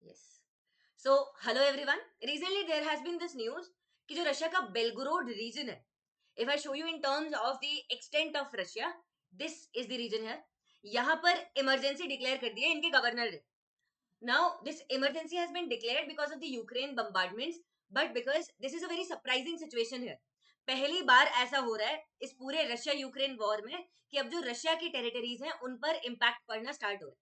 Yes. So, hello everyone. Recently there has been this news कि जो Russia का Belgorod reason है, if I show you in terms of the extent of Russia, this is the region here. यहाँ पर emergency declare कर दी है इनके governor ने. Now this emergency has been declared because of the Ukraine bombardments, but because this is a very surprising situation here. पहली बार ऐसा हो रहा है इस पूरे रशिया यूक्रेन वॉर में कि अब जो रशिया की टेरिटरीज हैं उन पर इम्पैक्ट पड़ना स्टार्ट हो रहा है.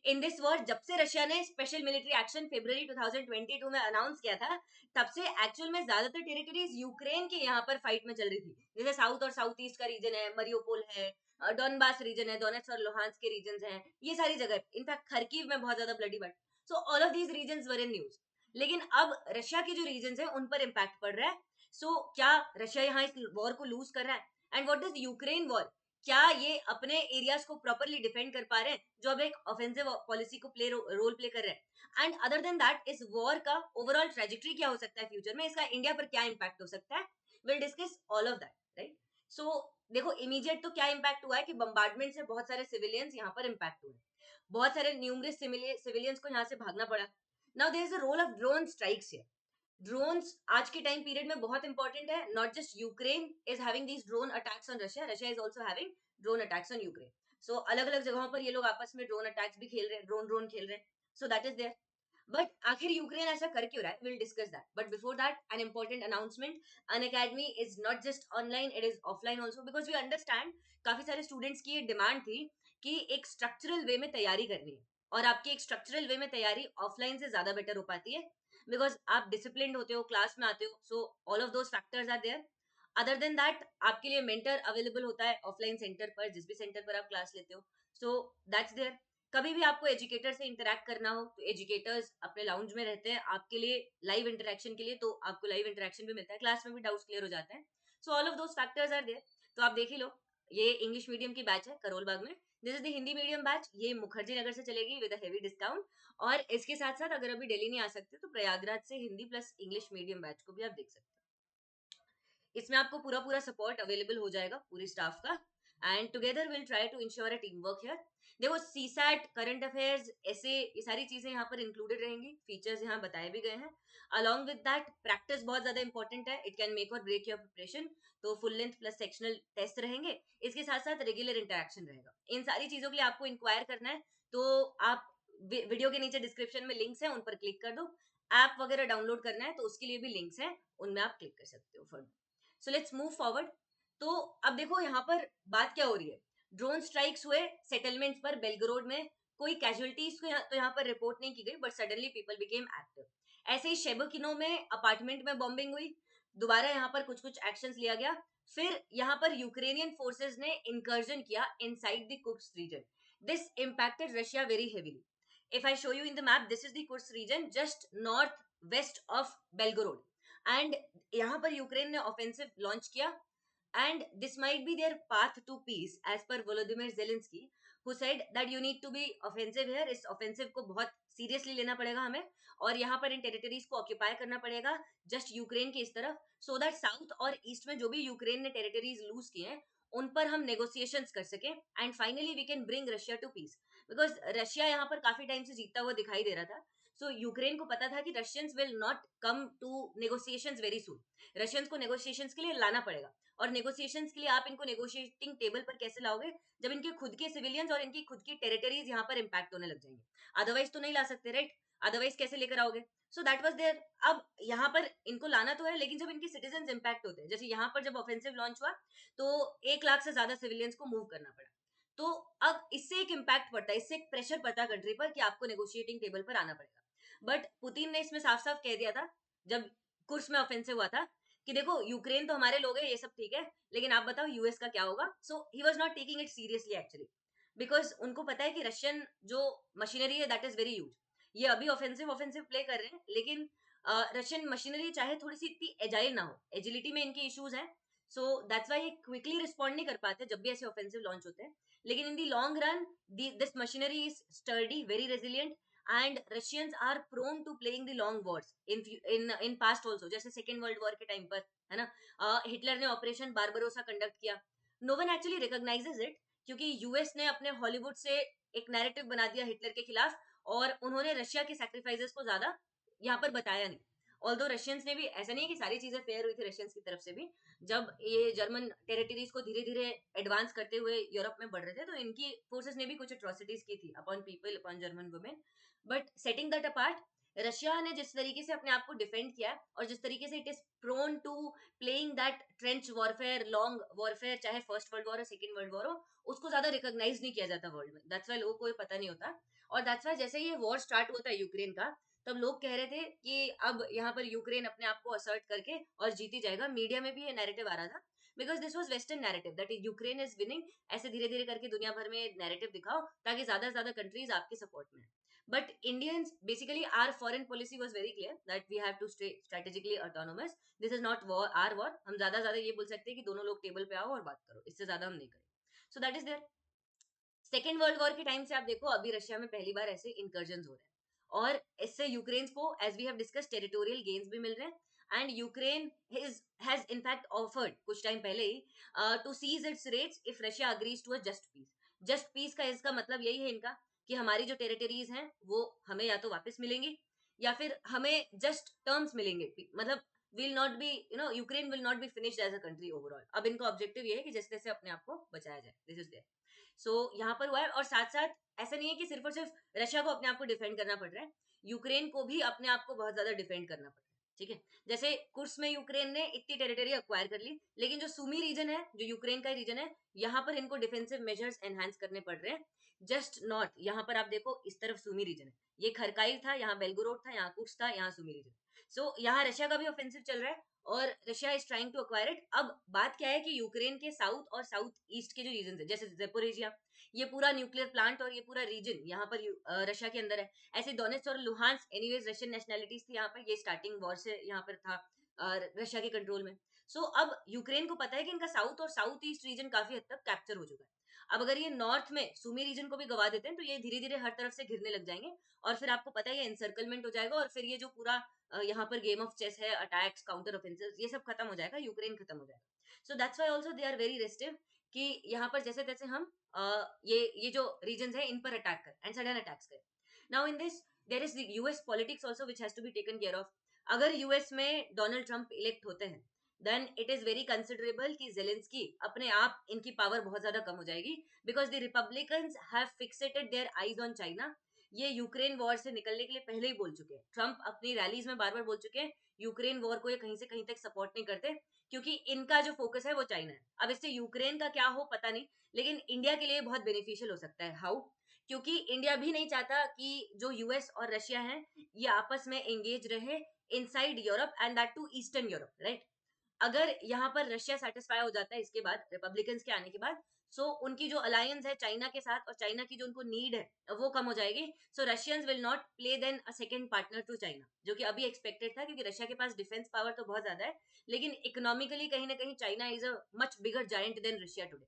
इन दिस वॉर जब से रशिया ने स्पेशल मिलिट्री एक्शन फरवरी 2022 में अनाउंस किया था, तब से एक्चुअल में ज्यादातर टेरिटरीज यूक्रेन के यहाँ पर फाइट में चल रही थी. जैसे साउथ और साउथ ईस्ट का रीजन है, मरियोपोल है, डॉनबास रीजन है, डोनेट्स और लोहांस के रीजन हैं, ये सारी जगह. इनफैक्ट खरकीव में बहुत ज्यादा bloodbath. So all of these reason were in news. लेकिन अब रशिया के जो रीजन है उन पर इम्पैक्ट पड़ रहा है. सो क्या रशिया यहाँ इस वॉर को लूज कर रहा है? And what is Ukraine war? क्या ये अपने एरियाज को प्रॉपरली डिफेंड कर पा रहे हैं, जो अब एक ऑफेंसिव पॉलिसी को रोल प्ले कर रहे हैं? एंड अदर देन दैट, इस वॉर का ओवरऑल ट्रेजेक्टरी क्या हो सकता है फ्यूचर में, इसका इंडिया पर क्या इम्पैक्ट हो सकता है? Will discuss all of that, right? So देखो, इमीडिएट तो क्या इम्पैक्ट हुआ है कि बम्बार्डमेंट से बहुत सारे सिविलियंस यहाँ पर इम्पैक्ट हुए, बहुत सारे न्यूमरस सिविलियंस को यहाँ से भागना पड़ा. Now there is a role of drone strikes here. Drones आज के टाइम पीरियड में बहुत इंपॉर्टेंट है. Not just Ukraine is having these drone attacks on Russia, Russia is also having drone attacks on Ukraine. So अलग अलग जगहों पर ये लोग आपस में ड्रोन अटैक्स भी खेल रहे हैं, ड्रोन ड्रोन खेल रहे हैं. So that is there. But आखिर यूक्रेन ऐसा कर क्यों रहा है? Will discuss that. But before that, an important announcement. Unacademy is not just online, it is offline also, because we understand काफी सारे स्टूडेंट्स की ये डिमांड थी कि एक स्ट्रक्चरल वे में तैयारी करनी है, और आपकी एक स्ट्रक्चरल वे में तैयारी ऑफलाइन से ज्यादा बेटर हो पाती है, बिकॉज आप डिसिप्लिन होते हो, क्लास में आते हो. So all of those factors are there. Other than that, आपके लिए मेंटर अवेलेबल होता है ऑफलाइन सेंटर पर, जिस भी सेंटर पर आप क्लास लेते हो. So that's there. कभी भी आपको एजुकेटर से इंटरेक्ट करना हो तो एजुकेटर्स अपने लाउंज में रहते हैं आपके लिए लाइव इंटरेक्शन के लिए, तो आपको लाइव इंटरेक्शन भी मिलता है, क्लास में भी डाउट्स क्लियर हो जाते हैं. So all of those factors are there. तो आप देख ही लो, ये इंग्लिश मीडियम की बैच है करोल बाग में. This is the Hindi medium batch. ये मुखर्जी नगर से चलेगी विद अ हेवी डिस्काउंट. और इसके साथ साथ अगर अभी दिल्ली नहीं आ सकते तो प्रयागराज से Hindi plus English medium batch को भी आप देख सकते हैं. इसमें आपको पूरा पूरा सपोर्ट अवेलेबल हो जाएगा पूरी स्टाफ का. And together will try to ensure a team work here. देखो, सीसैट, करंट अफेयर्स, ऐसे ये सारी चीजें यहाँ पर इंक्लूडेड रहेंगी. फीचर्स यहाँ बताए भी गए हैं. अलॉन्ग विद दैट, प्रैक्टिस बहुत ज्यादा इंपॉर्टेंट है. इट कैन मेक और ब्रेक योर प्रिपरेशन. तो full length plus sectional test रहेंगे. इसके साथ साथ रेगुलर इंटरेक्शन रहेगा. इन सारी चीजों के लिए आपको इंक्वायर करना है तो आप वीडियो के नीचे डिस्क्रिप्शन में लिंक्स हैं, उन पर क्लिक कर दो. ऐप वगैरह डाउनलोड करना है तो उसके लिए भी लिंक्स हैं, उनमें आप क्लिक कर सकते हो. For so let's move forward. तो अब देखो यहाँ पर बात क्या हो रही है. ड्रोन स्ट्राइक्स हुए सेटलमेंट्स पर बेलग्रोड में. कोई कैजुअलिटीज को तो यहाँ पर रिपोर्ट नहीं की गई, but suddenly people became active. ऐसे ही शेबोकिनो में अपार्टमेंट में बॉम्बिंग हुई. दोबारा यहाँ पर कुछ कुछ एक्शंस लिया गया. फिर यहाँ पर यूक्रेनियन फोर्सेस ने इंकर्जन किया inside the Kursk region. This impacted Russia very heavily. If I show you in the map, this is the Kursk region just north west of Belgorod. And यहाँ पर Ukraine ने offensive launch किया. And this might be their path to peace as per Volodymyr Zelensky, who said that you need to be offensive here. इस offensive को बहुत seriously लेना पड़ेगा हमें, और यहाँ पर इन टेरिटरीज को ऑक्यूपाई करना पड़ेगा जस्ट यूक्रेन की इस तरफ, सो दैट साउथ और ईस्ट में जो भी यूक्रेन ने टेरिटरीज लूज किए हैं उन पर हम नेगोशिएशंस कर सकें. And finally we can bring Russia to peace, because Russia यहाँ पर काफी टाइम से जीतता हुआ दिखाई दे रहा था. सो यूक्रेन को पता था कि Russians will not come to negotiations very soon. Russians को नेगोशिएशंस के लिए लाना पड़ेगा. और नेगोशिएशंस के लिए आप इनको नेगोशिएटिंग टेबल पर कैसे लाओगे? जब इनके खुद के सिविलियंस और इनकी खुद की टेरिटरीज यहाँ पर इंपैक्ट होने लग जाएंगे. अदरवाइज तो नहीं ला सकते, राइट? अदरवाइज कैसे लेकर आओगे? So that was there. अब यहाँ पर इनको लाना तो है, लेकिन जब इनके सिटीजन इंपैक्ट होते हैं, जैसे यहाँ पर जब ऑफेंसिव लॉन्च हुआ तो 1 लाख से ज्यादा सिविलियंस को मूव करना पड़ा. तो अब इससे एक इम्पैक्ट पड़ता है, इससे एक प्रेशर पड़ता है कंट्री पर कि आपको नेगोशिएटिंग टेबल पर आना पड़ेगा. बट पुतिन ने इसमें साफ साफ कह दिया था जब कुर्स में ऑफेंसिव हुआ था कि देखो, यूक्रेन तो हमारे लोग हैं, ये सब ठीक है, लेकिन आप बताओ यूएस का क्या होगा. So he was not taking it seriously actually, because उनको पता है कि रशियन जो मशीनरी है दैट इज वेरी ह्यूज. ये अभी ऑफेंसिव ऑफेंसिव प्ले कर रहे हैं, लेकिन रशियन मशीनरी चाहे थोड़ी सी इतनी एजाइल ना हो, एजिलिटी में इनके इश्यूज हैं. So that's why quickly respond नहीं कर पाते जब भी ऐसे ऑफेंसिव लॉन्च होते हैं. लेकिन in the long run this machinery is sturdy, very resilient. And Russians are prone to playing the long wars in past also, जैसे सेकेंड वर्ल्ड वॉर के टाइम पर, है ना. हिटलर ने ऑपरेशन बारबरोसा कंडक्ट किया. No one actually recognizes it, क्योंकि US ने अपने हॉलीवुड से एक नैरेटिव बना दिया हिटलर के खिलाफ, और उन्होंने रशिया के सैक्रिफाइसेस को ज्यादा यहाँ पर बताया नहीं। ऑल्दो रशियंस ने भी, ऐसा नहीं है कि सारी चीजें फेयर हुई थी रशियंस की तरफ से भी, जब ये जर्मन टेरिटरीज को धीरे धीरे एडवांस करते हुए यूरोप में बढ़ रहे थे तो इनकी फोर्सेस ने भी कुछ अट्रॉसिटीज की थी upon people, upon German women. But setting that apart, Russia ने जिस तरीके से अपने आप को डिफेंड किया और जिस तरीके से it is prone to playing that trench warfare, long warfare, चाहे फर्स्ट वर्ल्ड वॉर और सेकंड वर्ल्ड वॉर हो, उसको ज्यादा रिकॉग्नाइज नहीं किया जाता वर्ल्ड में। दैट्स वाई लोगों को ये पता नहीं होता। और दैट्स वाई जैसे ये वॉर स्टार्ट हुआ था यूक्रेन का, तब लोग कह रहे थे कि अब यहाँ पर यूक्रेन अपने आप को असर्ट करके और जीती जाएगा। मीडिया में भी ये नैरेटिव आ रहा था, because this was western narrative that Ukraine is winning. ऐसे धीरे धीरे करके दुनिया भर में नैरेटिव दिखाओ ताकि ज्यादा से ज्यादा कंट्रीज आपके सपोर्ट में। But Indians basically, our foreign policy was very clear that we have to stay strategically autonomous. This is not war, our war. हम ज्यादा ज्यादा ये बोल सकते हैं कि दोनों लोग टेबल पे आओ और बात करो, इससे ज्यादा हम नहीं करें। So that is there. Second world war के टाइम से आप देखो, अभी रशिया में पहली बार ऐसे इंकर्जन हो रहे हैं और इससे यूक्रेन को, as we have discuss, territorial gains भी मिल रहे हैं। And Ukraine has in fact offered कुछ टाइम पहले ही to cease its rates if Russia agrees to a just peace. Just peace का इसका मतलब यही है इनका कि हमारी जो टेरिटरीज हैं वो हमें या तो वापस मिलेंगी या फिर हमें जस्ट टर्म्स मिलेंगे। मतलब will not be, Ukraine will not be finished as a country overall. अब इनका ऑब्जेक्टिव ये है कि जैसे तैसे अपने आप को बचाया जाए। This is there. सो यहाँ पर हुआ है। और साथ साथ ऐसा नहीं है कि सिर्फ और सिर्फ रशिया को अपने आप को डिफेंड करना पड़ रहा है, यूक्रेन को भी अपने आप को बहुत ज्यादा डिफेंड करना पड़ रहा है। ठीक है, जैसे कुर्स में यूक्रेन ने इतनी टेरिटरी अक्वायर कर ली, लेकिन जो सुमी रीजन है, जो यूक्रेन का रीजन है, यहाँ पर इनको डिफेंसिव मेजर्स एनहांस करने पड़ रहे हैं। जस्ट नॉट, यहाँ पर आप देखो इस तरफ सुमी रीजन है, ये खरकाइव था, यहाँ बेलगोरोड था, यहाँ कुर्स था, यहाँ सुमी रीजन। सो यहाँ रशिया का भी ऑफेंसिव चल रहा है और Russia is trying to acquire it. अब बात क्या है कि यूक्रेन के साउथ और साउथ ईस्ट के जो रीजन है, जैसे जेपोरेजिया, ये पूरा न्यूक्लियर प्लांट और ये पूरा रीजन यहाँ पर रशिया के अंदर है। ऐसे डोनेट्स और लुहान्स एनीवेज रशियन नेशनैलिटीज थी यहाँ पर, ये स्टार्टिंग वॉर से यहाँ पर था रशिया के कंट्रोल में। सो अब यूक्रेन को पता है कि इनका साउथ और साउथ ईस्ट रीजन काफी हद तक कैप्चर हो चुका है। अब अगर ये नॉर्थ में सुमी रीजन को भी गवा देते हैं तो ये धीरे धीरे हर तरफ से घिरने लग जाएंगे और फिर आपको पता है ये एनसर्कलमेंट हो जाएगा और फिर ये जो पूरा यहाँ पर गेम ऑफ चेस है, अटैक्स, काउंटर ऑफेंसेस, ये सब खत्म हो जाएगा, यूक्रेन खत्म हो जाएगा। So that's why also they are very restive कि यहाँ पर जैसे तैसे हम ये जो रीजन है इन पर अटैक कर एंड सडन अटैक्स कर। Now in this there is the US politics also which has to be taken care of. अगर यूएस में डोनाल्ड ट्रंप इलेक्ट होते हैं then it is very considerable कि जेलेंस्की अपने आप, इनकी पावर बहुत ज्यादा कम हो जाएगी, because the Republicans have fixated their eyes on China. ये यूक्रेन वॉर से निकलने के लिए पहले ही बोल चुके हैं, ट्रंप अपनी रैलीज में बार बार बोल चुके हैं यूक्रेन वॉर को ये कहीं से कहीं तक सपोर्ट नहीं करते, क्योंकि इनका जो फोकस है वो चाइना है। अब इससे यूक्रेन का क्या हो पता नहीं, लेकिन इंडिया के लिए बहुत बेनिफिशियल हो सकता है। हाउ? क्योंकि इंडिया भी नहीं चाहता कि जो यूएस और रशिया है ये आपस में एंगेज रहे inside Europe and that too eastern Europe, right? अगर यहाँ पर रशिया सेटिस्फाई हो जाता है इसके बाद, रिपब्लिकन्स के आने के बाद, सो उनकी जो अलायंस है चाइना के साथ और चाइना की जो उनको नीड है वो कम हो जाएगी। So Russians will not play than a second partner to China, जो कि अभी एक्सपेक्टेड था, क्योंकि रशिया के पास डिफेंस पावर तो बहुत ज्यादा है, लेकिन इकोनॉमिकली कहीं ना कहीं China is a much bigger giant than Russia today.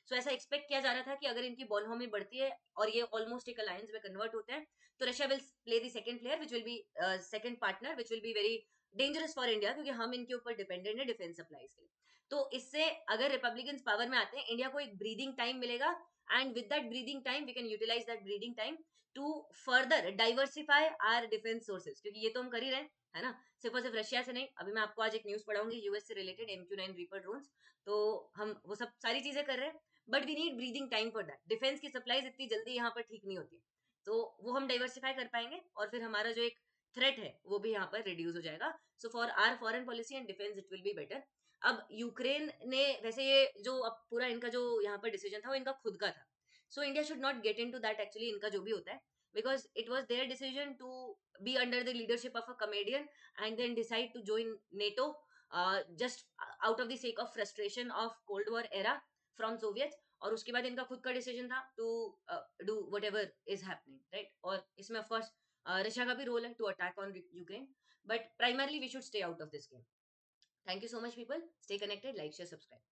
So ऐसा एक्सपेक्ट किया जा रहा था कि अगर इनकी बॉन्होमी बढ़ती है और ये ऑलमोस्ट एक अलायंस में कन्वर्ट होते हैं तो Russia will play the second player which will be second partner which will be very dangerous for India, क्योंकि हम इनके ऊपर डिपेंडेंट है डिफेंस सप्लाईज के लिए। तो इससे अगर रिपब्लिकन पावर में आते हैं, इंडिया को एक ब्रीदिंग टाइम मिलेगा and with that breathing time we can utilise that breathing time to further diversify our defence sources, क्योंकि ये तो हम कर ही रहे हैं, है ना? सिर्फ और सिर्फ रशिया से नहीं। अभी मैं आपको आज एक न्यूज पढ़ाऊंगी यूएस से रिलेटेड, MQ-9 रीपर ड्रोन्स। तो हम वो सब सारी चीजें कर रहे हैं, but we need breathing time for that. Defence की सप्लाईज इतनी जल्दी यहाँ पर ठीक नहीं होती है, तो वो हम डाइवर्सिफाई कर पाएंगे और फिर हमारा जो एक थ्रेट है वो भी यहाँ पर रिड्यूस हो जाएगा। So for our foreign policy and defence it will be better. अब यूक्रेन ने, वैसे ये जो अब पूरा इनका जो यहाँ पर डिसीजन था वो इनका खुद का था, so India should not get into that actually, इनका जो भी होता है, because it was their decision to be under the leadership of a comedian and then decide to join NATO just out of the sake of frustration of cold war era from Soviet. और उसके बाद इनका खुद का decision था to do whatever is happening, right? और इसमें of course Russia का भी रोल है to attack on Ukraine, but primarily we should stay out of this game. Thank you so much, people. Stay connected, like, share, subscribe.